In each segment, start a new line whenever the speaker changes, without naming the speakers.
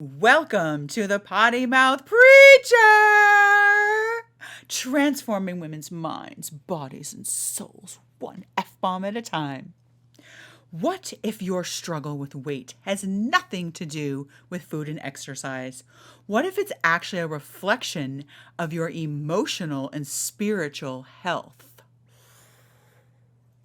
Welcome to the Potty Mouth Preacher! Transforming women's minds, bodies, and souls, one F-bomb at a time. What if your struggle with weight has nothing to do with food and exercise? What if it's actually a reflection of your emotional and spiritual health?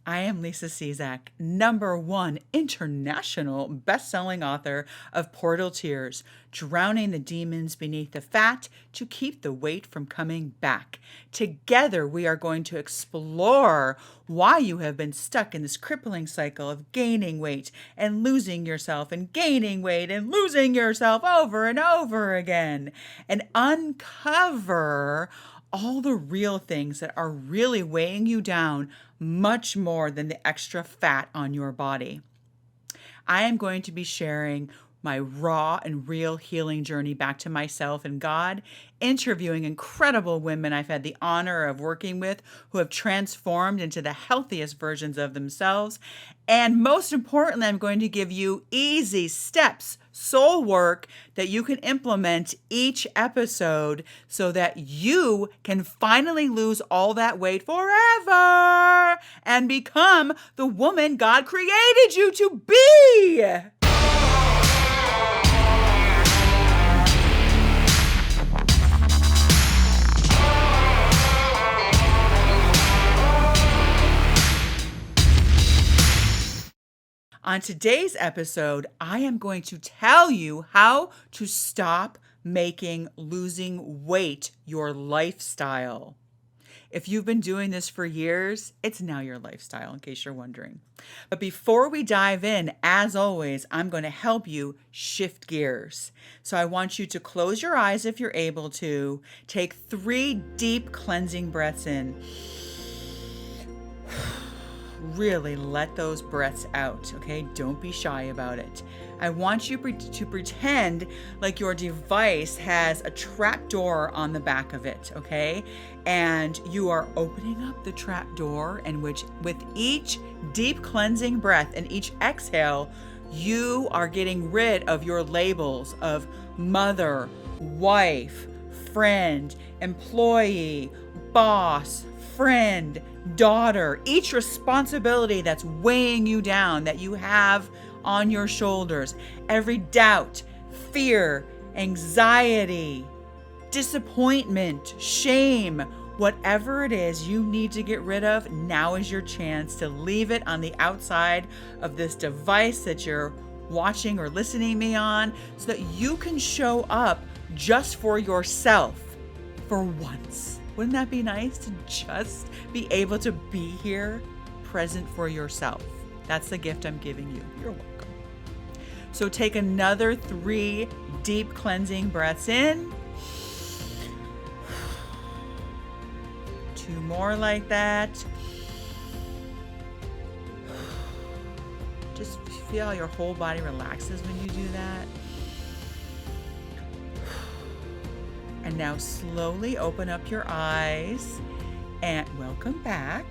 I am Lisa Czak, #1 international best-selling author of Portal Tears, drowning the demons beneath the fat to keep the weight from coming back. Together, we are going to explore why you have been stuck in this crippling cycle of gaining weight and losing yourself and gaining weight and losing yourself over and over again, and uncover all the real things that are really weighing you down much more than the extra fat on your body. I am going to be sharing my raw and real healing journey back to myself and God, interviewing incredible women I've had the honor of working with who have transformed into the healthiest versions of themselves. And most importantly, I'm going to give you easy steps, soul work that you can implement each episode so that you can finally lose all that weight forever and become the woman God created you to be. On today's episode, I am going to tell you how to stop making losing weight your lifestyle. If you've been doing this for years, it's now your lifestyle, in case you're wondering. But before we dive in, as always, I'm going to help you shift gears. So I want you to close your eyes if you're able to. Take 3 deep cleansing breaths in. Really let those breaths out, okay? Don't be shy about it. I want you to pretend like your device has a trap door on the back of it, okay? And you are opening up the trap door, and which with each deep cleansing breath and each exhale, you are getting rid of your labels of mother, wife, friend, employee, boss, friend, daughter, each responsibility that's weighing you down that you have on your shoulders, every doubt, fear, anxiety, disappointment, shame, whatever it is you need to get rid of, now is your chance to leave it on the outside of this device that you're watching or listening to me on so that you can show up just for yourself for once. Wouldn't that be nice to just be able to be here, present for yourself? That's the gift I'm giving you. You're welcome. So take another 3 deep cleansing breaths in. 2 more like that. Just feel how your whole body relaxes when you do that. And now slowly open up your eyes and welcome back.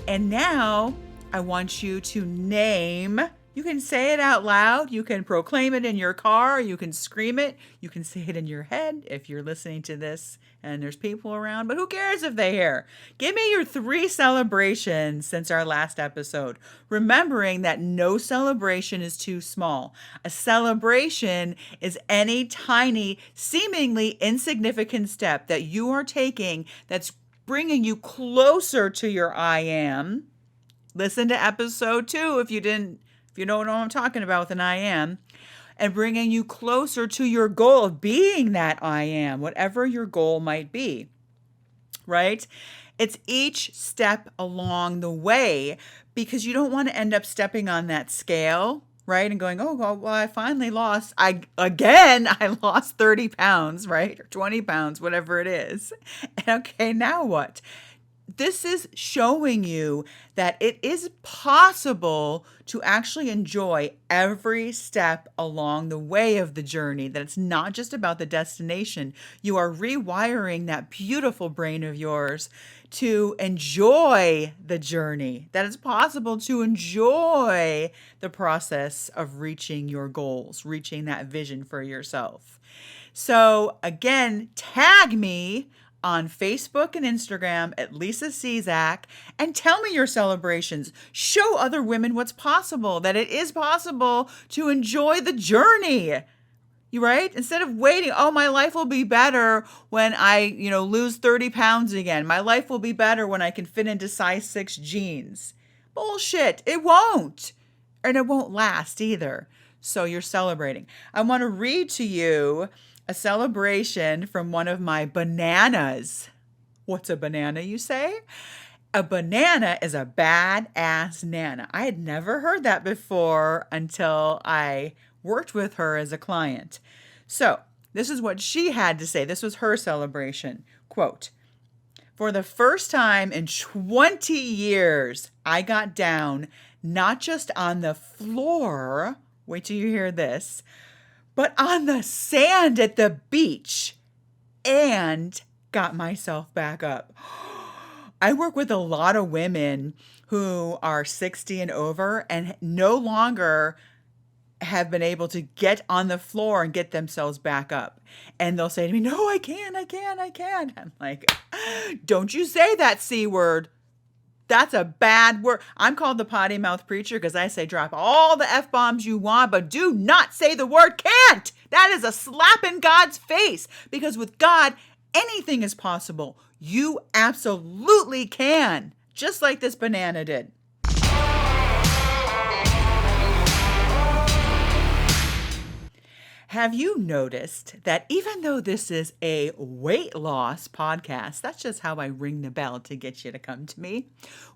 And now I want you to name, you can say it out loud, you can proclaim it in your car, you can scream it, you can say it in your head if you're listening to this and there's people around, but who cares if they hear? Give me your 3 celebrations since our last episode, remembering that no celebration is too small. A celebration is any tiny, seemingly insignificant step that you are taking that's bringing you closer to your I am. Listen to episode 2 if you don't know what I'm talking about with an I am. And bringing you closer to your goal of being that I am, whatever your goal might be, right? It's each step along the way because you don't want to end up stepping on that scale, right? And going, oh, well, I finally lost, I lost 30 pounds, right? Or 20 pounds, whatever it is. And okay, now what? this is showing you that it is possible to actually enjoy every step along the way of the journey, that it's not just about the destination. You are rewiring that beautiful brain of yours to enjoy the journey, that it's possible to enjoy the process of reaching your goals, reaching that vision for yourself. So again, tag me on Facebook and Instagram at Lisa Czak and tell me your celebrations. Show other women what's possible, that it is possible to enjoy the journey. You right? Instead of waiting, oh, my life will be better when I, lose 30 pounds again. My life will be better when I can fit into size 6 jeans. Bullshit. It won't. And it won't last either. So you're celebrating. I want to read to you a celebration from one of my bananas. What's a banana, you say? A banana is a badass nana. I had never heard that before until I worked with her as a client. So this is what she had to say. This was her celebration. Quote, "For the first time in 20 years, I got down not just on the floor," wait till you hear this, "but on the sand at the beach and got myself back up." I work with a lot of women who are 60 and over and no longer have been able to get on the floor and get themselves back up. And they'll say to me, "No, I can't. I'm like, don't you say that C word. That's a bad word. I'm called the potty mouth preacher because I say drop all the F-bombs you want, but do not say the word can't. That is a slap in God's face, because with God, anything is possible. You absolutely can, just like this banana did. Have you noticed that even though this is a weight loss podcast, that's just how I ring the bell to get you to come to me,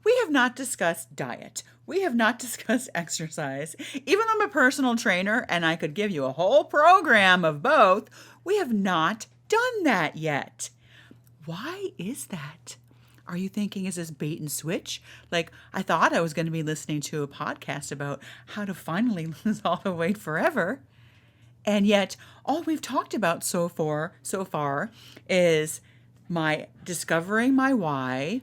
we have not discussed diet. We have not discussed exercise. Even though I'm a personal trainer and I could give you a whole program of both, we have not done that yet. Why is that? Are you thinking, is this bait and switch? Like, I thought I was going to be listening to a podcast about how to finally lose all the weight forever. And yet, all we've talked about so far is my discovering my why,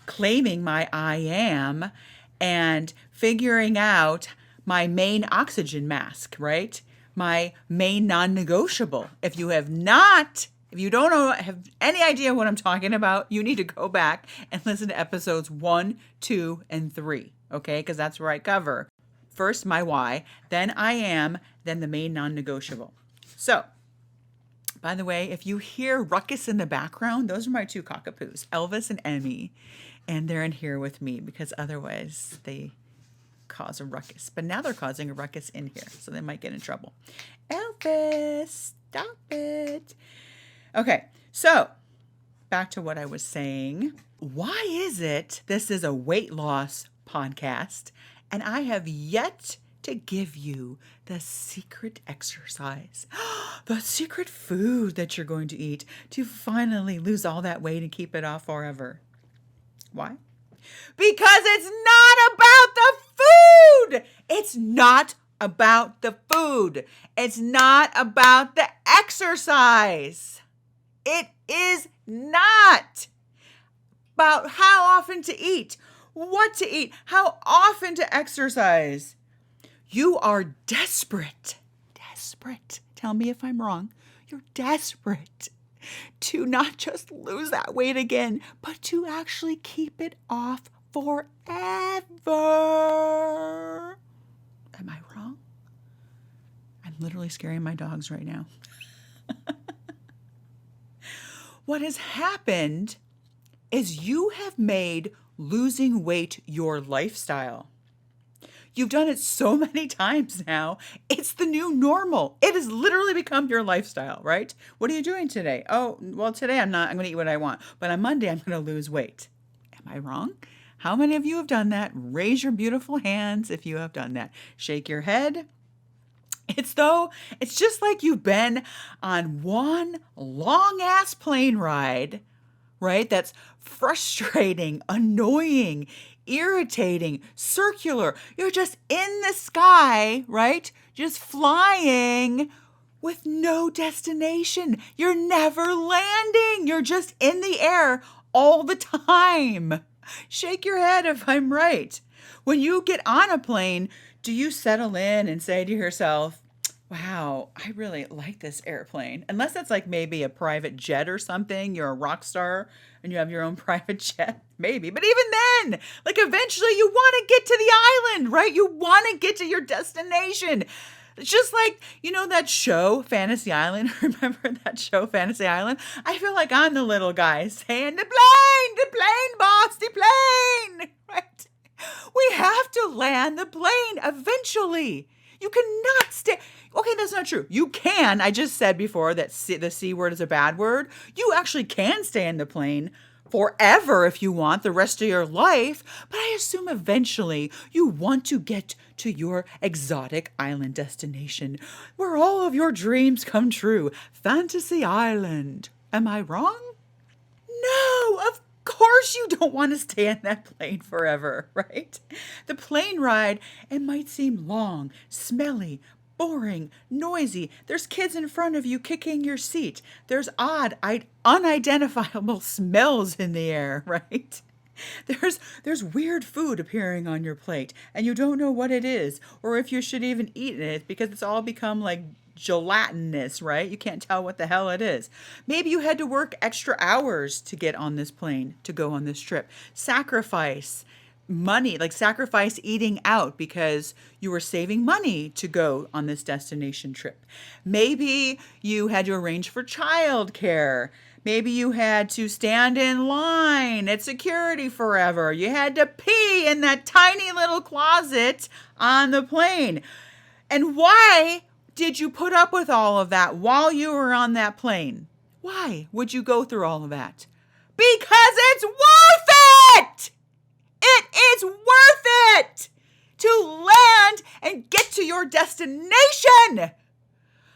claiming my I am, and figuring out my main oxygen mask, right? My main non-negotiable. If you don't have any idea what I'm talking about, you need to go back and listen to episodes 1, 2, and 3, okay? Because that's where I cover. First, my why, then I am, then the main non-negotiable. So, by the way, if you hear ruckus in the background, those are my two cockapoos, Elvis and Emmy, and they're in here with me because otherwise they cause a ruckus. But now they're causing a ruckus in here, so they might get in trouble. Elvis, stop it. Okay, so back to what I was saying. Why is it this is a weight loss podcast and I have yet to give you the secret exercise, the secret food that you're going to eat to finally lose all that weight and keep it off forever? Why? Because it's not about the food. It's not about the food. It's not about the exercise. It is not about how often to eat, what to eat, how often to exercise. You are desperate. Tell me if I'm wrong. You're desperate to not just lose that weight again, but to actually keep it off forever. Am I wrong? I'm literally scaring my dogs right now. What has happened is you have made losing weight your lifestyle. You've done it so many times now. It's the new normal. It has literally become your lifestyle, right? What are you doing today? Oh, well, today I'm going to eat what I want. But on Monday, I'm going to lose weight. Am I wrong? How many of you have done that? Raise your beautiful hands if you have done that. Shake your head. It's just like you've been on one long-ass plane ride right? That's frustrating, annoying, irritating, circular. You're just in the sky, right? Just flying with no destination. You're never landing. You're just in the air all the time. Shake your head if I'm right. When you get on a plane, do you settle in and say to yourself, wow, I really like this airplane? Unless it's like maybe a private jet or something, you're a rock star and you have your own private jet, maybe. But even then, like eventually you want to get to the island, right? You want to get to your destination. It's just like, that show, Fantasy Island. Remember that show, Fantasy Island? I feel like I'm the little guy saying, the plane, boss, the plane, right? We have to land the plane eventually. You cannot stay. Okay, that's not true. You can. I just said before that the C word is a bad word. You actually can stay in the plane forever if you want, the rest of your life. But I assume eventually you want to get to your exotic island destination where all of your dreams come true. Fantasy Island. Am I wrong? No, of course you don't want to stay in that plane forever, right? The plane ride, it might seem long, smelly, boring, noisy. There's kids in front of you kicking your seat. There's odd, unidentifiable smells in the air, right? There's weird food appearing on your plate, and you don't know what it is, or if you should even eat it because it's all become like gelatinous, right? You can't tell what the hell it is. Maybe you had to work extra hours to get on this plane, to go on this trip. Sacrifice money, like sacrifice eating out because you were saving money to go on this destination trip. Maybe you had to arrange for childcare. Maybe you had to stand in line at security forever. You had to pee in that tiny little closet on the plane. And why did you put up with all of that while you were on that plane? Why would you go through all of that? Because it's worth it! It is worth it to land and get to your destination.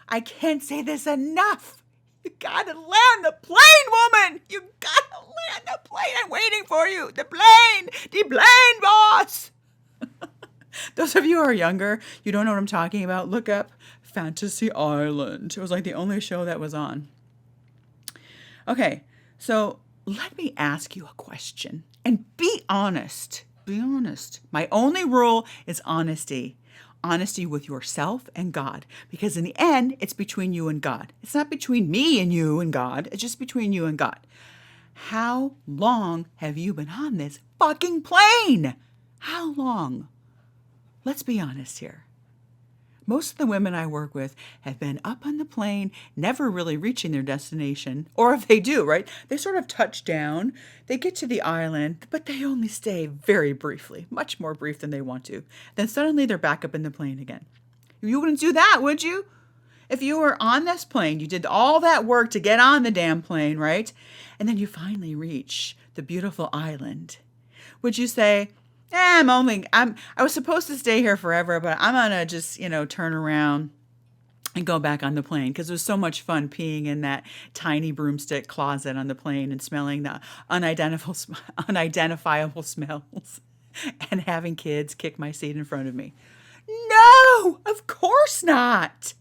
I can't say this enough. You gotta land the plane, woman. You gotta land the plane. I'm waiting for you. The plane, boss. Those of you who are younger, you don't know what I'm talking about, look up Fantasy Island. It was like the only show that was on. Okay, so let me ask you a question and be honest. Be honest. My only rule is honesty. Honesty with yourself and God. Because in the end, it's between you and God. It's not between me and you and God. It's just between you and God. How long have you been on this fucking plane? How long? Let's be honest here. Most of the women I work with have been up on the plane, never really reaching their destination. Or if they do, right, they sort of touch down, they get to the island, but they only stay very briefly, much more brief than they want to. Then suddenly they're back up in the plane again. You wouldn't do that, would you? If you were on this plane, you did all that work to get on the damn plane, right? And then you finally reach the beautiful island. Would you say, I was supposed to stay here forever, but I'm gonna just, turn around and go back on the plane because it was so much fun peeing in that tiny broomstick closet on the plane and smelling the unidentifiable smells and having kids kick my seat in front of me. No, of course not.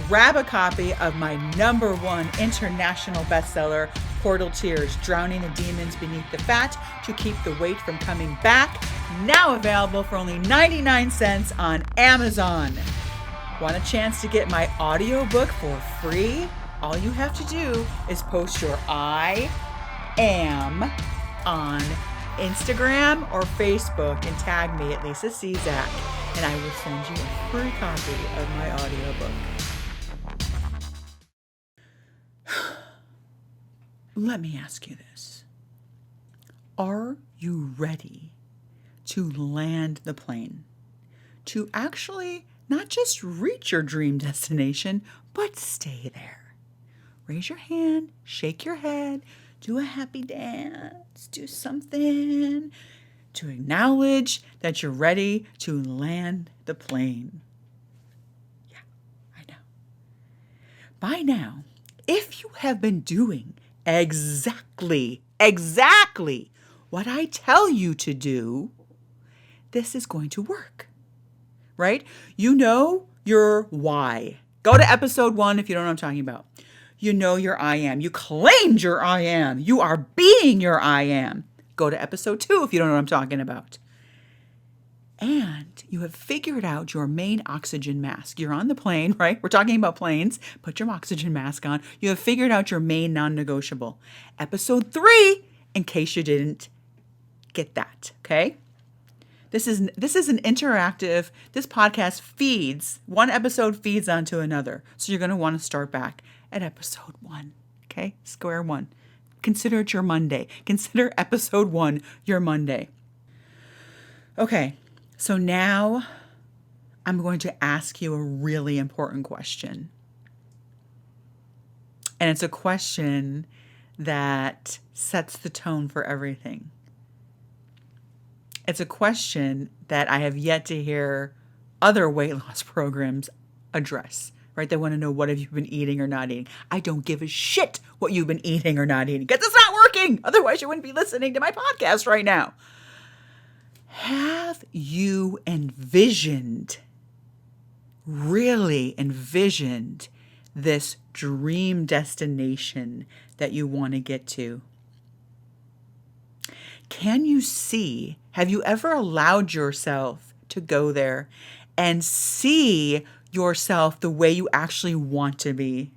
Grab a copy of my #1 international bestseller, Portal Tears, Drowning the Demons Beneath the Fat to Keep the Weight from Coming Back, now available for only 99 cents on Amazon. Want a chance to get my audiobook for free? All you have to do is post your I am on Instagram or Facebook and tag me at Lisa Czak, and I will send you a free copy of my audiobook. Let me ask you this. Are you ready to land the plane? To actually not just reach your dream destination, but stay there? Raise your hand, shake your head, do a happy dance, do something to acknowledge that you're ready to land the plane. Yeah, I know. By now, if you have been doing exactly what I tell you to do, this is going to work, right? You know your why. Go to episode 1 if you don't know what I'm talking about. You know your I am. You claimed your I am. You are being your I am. Go to episode 2 if you don't know what I'm talking about. And you have figured out your main oxygen mask. You're on the plane, right? We're talking about planes. Put your oxygen mask on. You have figured out your main non-negotiable. Episode 3, in case you didn't get that, okay? This is an interactive, this podcast feeds, one episode feeds onto another. So you're going to want to start back at episode 1, okay? Square one. Consider it your Monday. Consider episode 1 your Monday. Okay, so now I'm going to ask you a really important question. And it's a question that sets the tone for everything. It's a question that I have yet to hear other weight loss programs address, right? They want to know, what have you been eating or not eating? I don't give a shit what you've been eating or not eating, because it's not working. Otherwise, you wouldn't be listening to my podcast right now. Have you really envisioned this dream destination that you want to get to? Can you see, have you ever allowed yourself to go there and see yourself the way you actually want to be?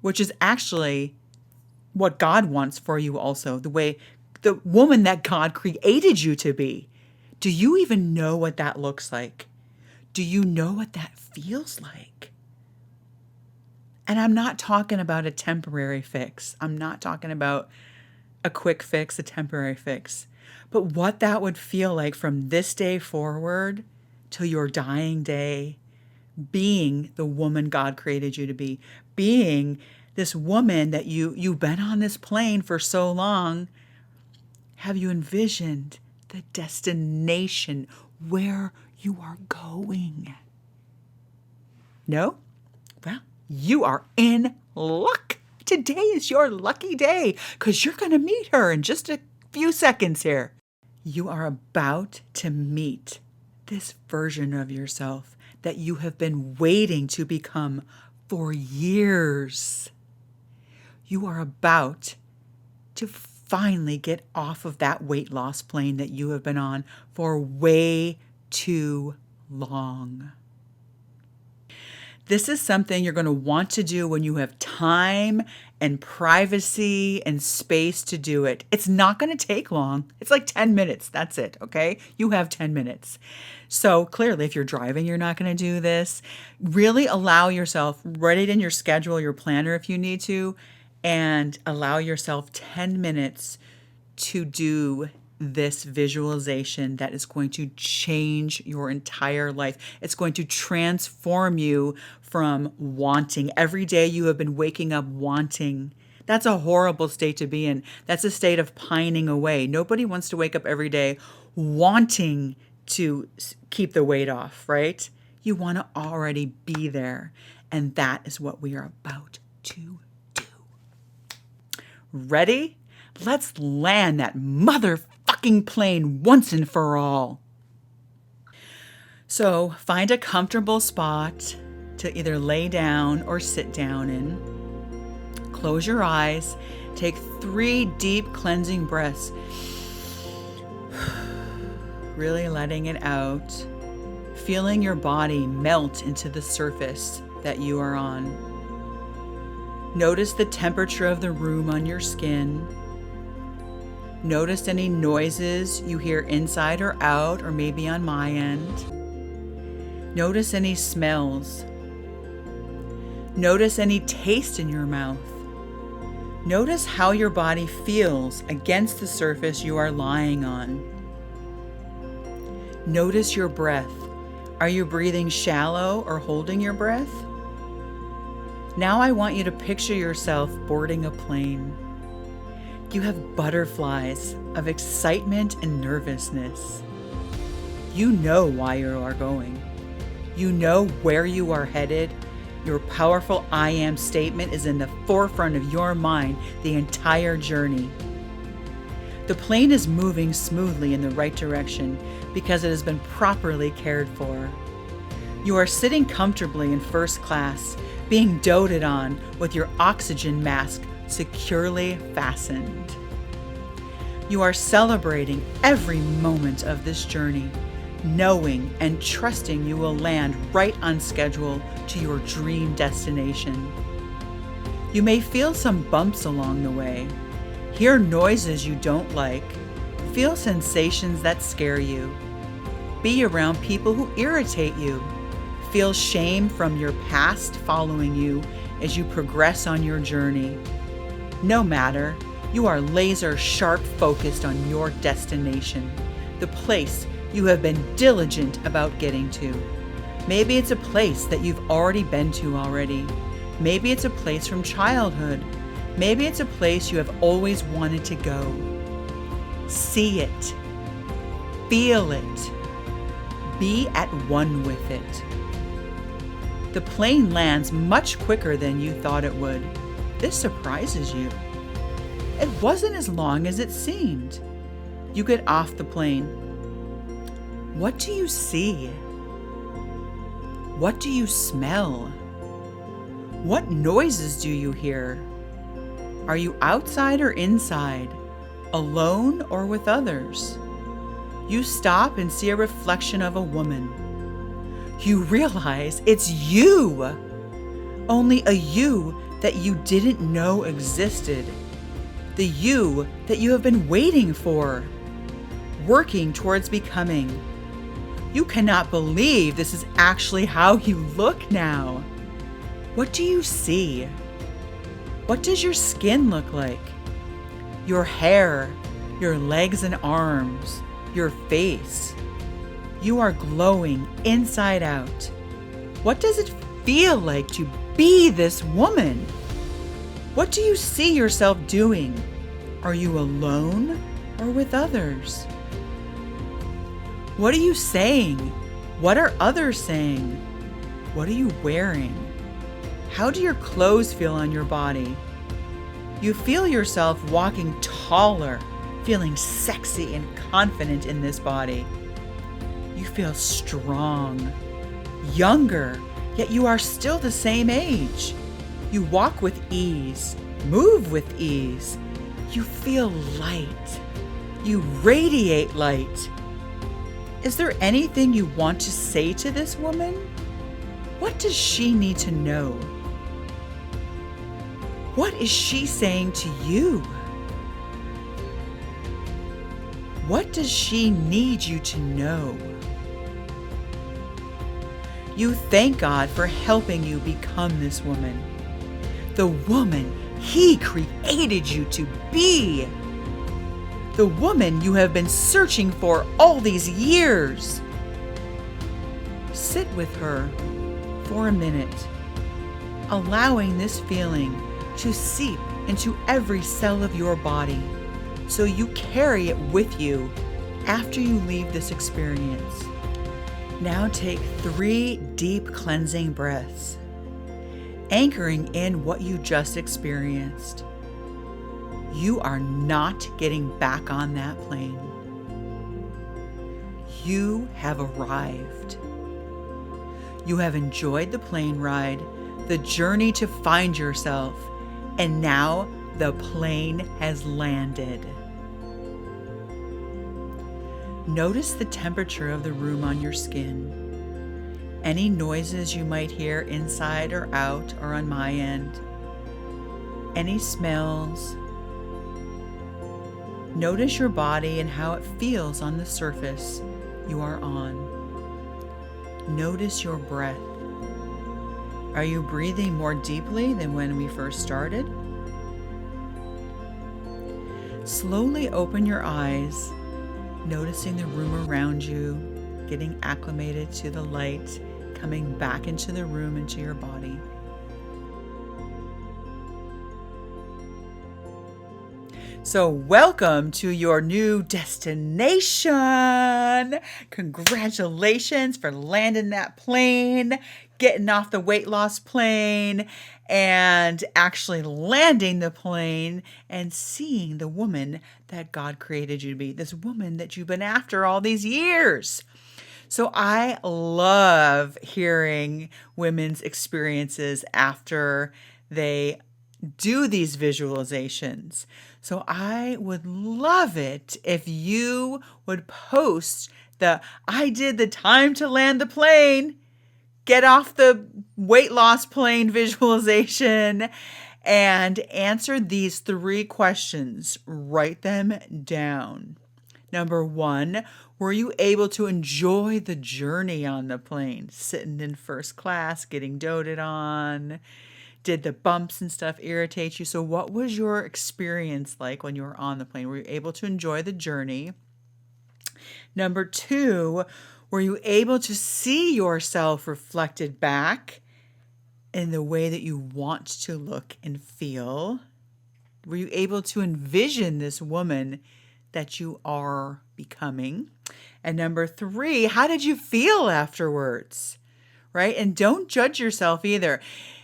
Which is actually what God wants for you also, the woman that God created you to be. Do you even know what that looks like? Do you know what that feels like? And I'm not talking about a temporary fix. I'm not talking about a quick fix, a temporary fix. But what that would feel like from this day forward till your dying day, being the woman God created you to be, being this woman that you've been on this plane for so long. Have you envisioned the destination where you are going? No? Well, you are in luck. Today is your lucky day because you're going to meet her in just a few seconds here. You are about to meet this version of yourself that you have been waiting to become for years. You are about to finally get off of that weight loss plane that you have been on for way too long. This is something you're going to want to do when you have time and privacy and space to do it. It's not going to take long. It's like 10 minutes. That's it. Okay. You have 10 minutes. So clearly, if you're driving, you're not going to do this. Really allow yourself, write it in your schedule, your planner if you need to, and allow yourself 10 minutes to do this visualization that is going to change your entire life. It's going to transform you from wanting. Every day you have been waking up wanting. That's a horrible state to be in. That's a state of pining away. Nobody wants to wake up every day wanting to keep the weight off, right? You want to already be there. And that is what we are about to do. Ready? Let's land that motherfucking plane once and for all. So find a comfortable spot to either lay down or sit down in. Close your eyes. Take 3 deep cleansing breaths. Really letting it out. Feeling your body melt into the surface that you are on. Notice the temperature of the room on your skin. Notice any noises you hear inside or out, or maybe on my end. Notice any smells. Notice any taste in your mouth. Notice how your body feels against the surface you are lying on. Notice your breath. Are you breathing shallow or holding your breath? Now I want you to picture yourself boarding a plane. You have butterflies of excitement and nervousness. You know why you are going. You know where you are headed. Your powerful I am statement is in the forefront of your mind the entire journey. The plane is moving smoothly in the right direction because it has been properly cared for. You are sitting comfortably in first class, being doted on with your oxygen mask securely fastened. You are celebrating every moment of this journey, knowing and trusting you will land right on schedule to your dream destination. You may feel some bumps along the way, hear noises you don't like, feel sensations that scare you, be around people who irritate you, feel shame from your past following you as you progress on your journey. No matter, you are laser sharp focused on your destination, the place you have been diligent about getting to. Maybe it's a place that you've already been to already. Maybe it's a place from childhood. Maybe it's a place you have always wanted to go. See it. Feel it. Be at one with it. The plane lands much quicker than you thought it would. This surprises you. It wasn't as long as it seemed. You get off the plane. What do you see? What do you smell? What noises do you hear? Are you outside or inside? Alone or with others? You stop and see a reflection of a woman. You realize it's you! Only a you that you didn't know existed. The you that you have been waiting for, working towards becoming. You cannot believe this is actually how you look now. What do you see? What does your skin look like? Your hair, your legs and arms, your face. You are glowing inside out. What does it feel like to be this woman? What do you see yourself doing? Are you alone or with others? What are you saying? What are others saying? What are you wearing? How do your clothes feel on your body? You feel yourself walking taller, feeling sexy and confident in this body. You feel strong, younger, yet you are still the same age. You walk with ease, move with ease. You feel light. You radiate light. Is there anything you want to say to this woman? What does she need to know? What is she saying to you? What does she need you to know? You thank God for helping you become this woman, the woman He created you to be, the woman you have been searching for all these years. Sit with her for a minute, allowing this feeling to seep into every cell of your body so you carry it with you after you leave this experience. Now take 3 deep cleansing breaths, anchoring in what you just experienced. You are not getting back on that plane. You have arrived. You have enjoyed the plane ride, the journey to find yourself, and now the plane has landed. Notice the temperature of the room on your skin. Any noises you might hear inside or out or on my end. Any smells. Notice your body and how it feels on the surface you are on. Notice your breath. Are you breathing more deeply than when we first started? Slowly open your eyes, noticing the room around you, getting acclimated to the light, coming back into the room, into your body. So welcome to your new destination. Congratulations for landing that plane, getting off the weight loss plane, and actually landing the plane and seeing the woman that God created you to be, this woman that you've been after all these years. So I love hearing women's experiences after they do these visualizations. So I would love it if you would post I did the time to land the plane, get off the weight loss plane visualization, and answer these 3 questions. Write them down. Number 1, were you able to enjoy the journey on the plane? Sitting in first class, getting doted on? Did the bumps and stuff irritate you? So what was your experience like when you were on the plane? Were you able to enjoy the journey? Number 2, were you able to see yourself reflected back in the way that you want to look and feel? Were you able to envision this woman that you are becoming? And number 3, how did you feel afterwards? Right? And don't judge yourself either.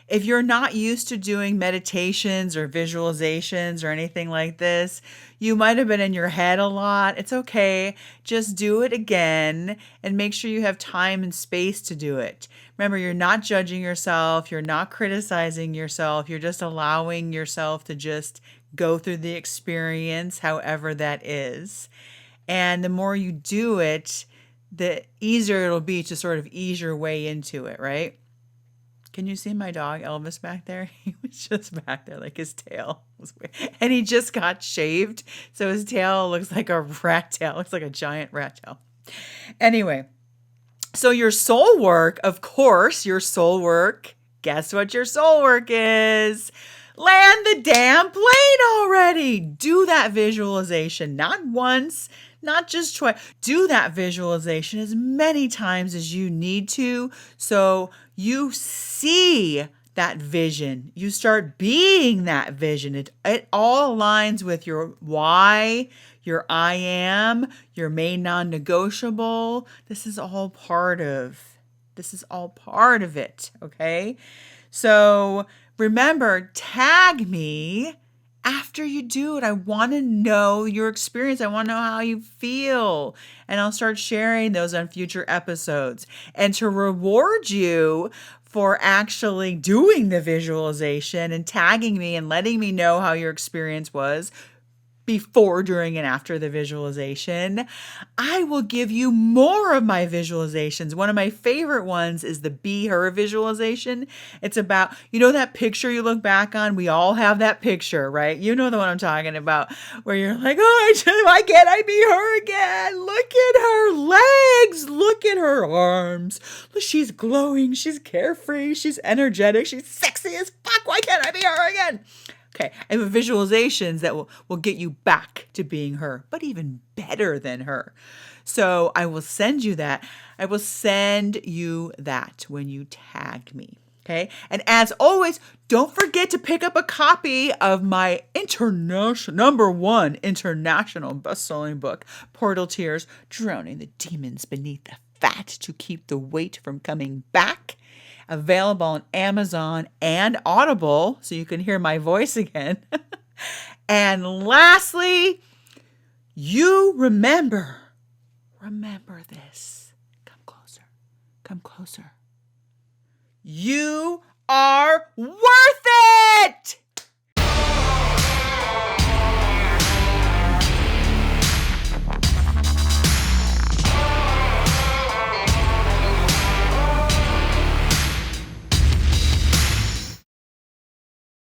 If you're not used to doing meditations or visualizations or anything like this, you might have been in your head a lot. It's okay. Just do it again and make sure you have time and space to do it. Remember, you're not judging yourself. You're not criticizing yourself. You're just allowing yourself to just go through the experience, however that is. And the more you do it, the easier it'll be to sort of ease your way into it, right? Can you see my dog Elvis back there? He was just back there, like his tail was weird. And he just got shaved, so his tail looks like a rat tail. Looks like a giant rat tail. Anyway, so your soul work, of course, your soul work. Guess what your soul work is? Land the damn plane already. Do that visualization, not once, not just twice. Do that visualization as many times as you need to, so you see that vision. You start being that vision. It all aligns with your why, your I am, your main non-negotiable. This is all part of it, okay? So remember, tag me after you do it. I want to know your experience. I want to know how you feel. And I'll start sharing those on future episodes. And to reward you for actually doing the visualization and tagging me and letting me know how your experience was before, during, and after the visualization, I will give you more of my visualizations. One of my favorite ones is the Be Her visualization. It's about, that picture you look back on? We all have that picture, right? You know the one I'm talking about, where you're like, why can't I be her again? Look at her legs. Look at her arms. Look, she's glowing. She's carefree. She's energetic. She's sexy as fuck. Why can't I be her again? Okay, I have visualizations that will get you back to being her, but even better than her. So I will send you that. I will send you that when you tag me. Okay, and as always, don't forget to pick up a copy of my #1 international best-selling book, Portal Tears: Drowning the Demons Beneath the Fat to Keep the Weight from Coming Back. Available on Amazon and Audible, so you can hear my voice again. And lastly, you remember this. Come closer. You are worth it!